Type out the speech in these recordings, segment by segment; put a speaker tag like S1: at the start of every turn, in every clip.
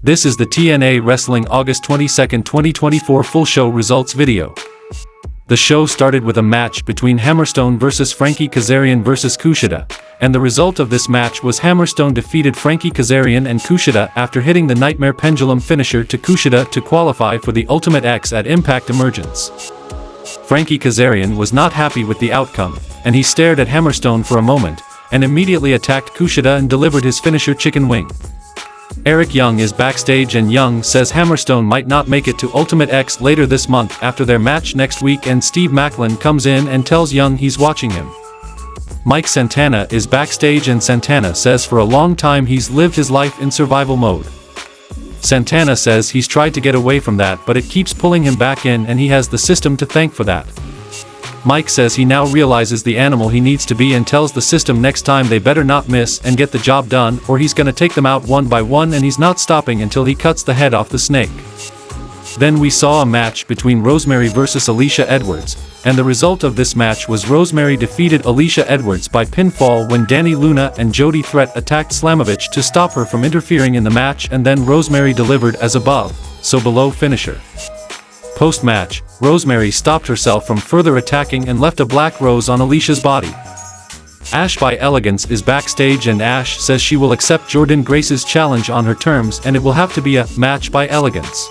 S1: This is the TNA Wrestling August 22, 2024 full show results video. The show started with a match between Hammerstone vs Frankie Kazarian vs Kushida, and the result of this match was Hammerstone defeated Frankie Kazarian and Kushida after hitting the Nightmare Pendulum finisher to Kushida to qualify for the Ultimate X at Impact Emergence. Frankie Kazarian was not happy with the outcome, and he stared at Hammerstone for a moment, and immediately attacked Kushida and delivered his finisher Chicken Wing. Eric Young is backstage and Young says Hammerstone might not make it to Ultimate X later this month after their match next week, and Steve Maclin comes in and tells Young he's watching him. Mike Santana is backstage and Santana says for a long time he's lived his life in survival mode. Santana says he's tried to get away from that but it keeps pulling him back in and he has the system to thank for that. Mike says he now realizes the animal he needs to be and tells the system next time they better not miss and get the job done or he's gonna take them out one by one, and he's not stopping until he cuts the head off the snake. Then we saw a match between Rosemary vs Alicia Edwards, and the result of this match was Rosemary defeated Alicia Edwards by pinfall when Danny Luna and Jody Threat attacked Slamovich to stop her from interfering in the match, and then Rosemary delivered as above, so below finisher. Post-match, Rosemary stopped herself from further attacking and left a black rose on Alicia's body. Ash by Elegance is backstage and Ash says she will accept Jordynne Grace's challenge on her terms and it will have to be a match by Elegance.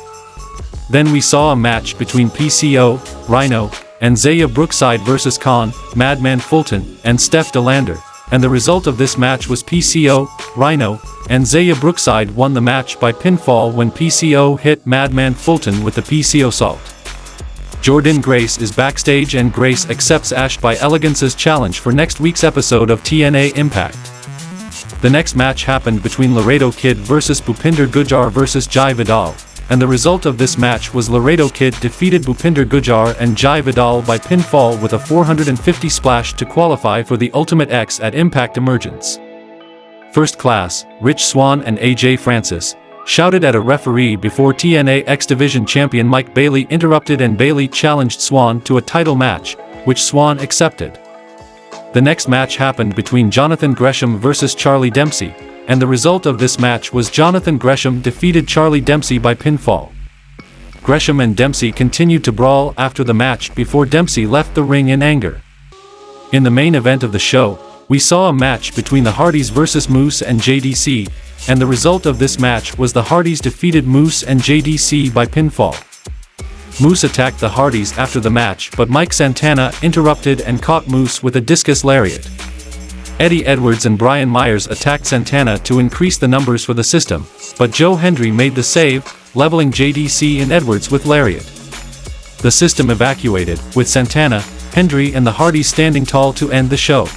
S1: Then we saw a match between PCO, Rhino, and Zaya Brookside vs Khan, Madman Fulton, and Steph DeLander, and the result of this match was PCO, Rhino, and Zaya Brookside won the match by pinfall when PCO hit Madman Fulton with the PCO salt. Jordynne Grace is backstage and Grace accepts Ash by Elegance's challenge for next week's episode of TNA Impact. The next match happened between Laredo Kid vs Bhupinder Gujjar vs Jai Vidal, and the result of this match was Laredo Kid defeated Bhupinder Gujjar and Jai Vidal by pinfall with a 450 splash to qualify for the Ultimate X at Impact Emergence. First Class, Rich Swann and AJ Francis, shouted at a referee before TNA X Division champion Mike Bailey interrupted and Bailey challenged Swann to a title match, which Swann accepted. The next match happened between Jonathan Gresham vs Charlie Dempsey, and the result of this match was Jonathan Gresham defeated Charlie Dempsey by pinfall. Gresham and Dempsey continued to brawl after the match before Dempsey left the ring in anger. In the main event of the show, we saw a match between the Hardys vs Moose and JDC, and the result of this match was the Hardys defeated Moose and JDC by pinfall. Moose attacked the Hardys after the match but Mike Santana interrupted and caught Moose with a discus lariat. Eddie Edwards and Brian Myers attacked Santana to increase the numbers for the system, but Joe Hendry made the save, leveling JDC and Edwards with lariat. The system evacuated, with Santana, Hendry and the Hardys standing tall to end the show.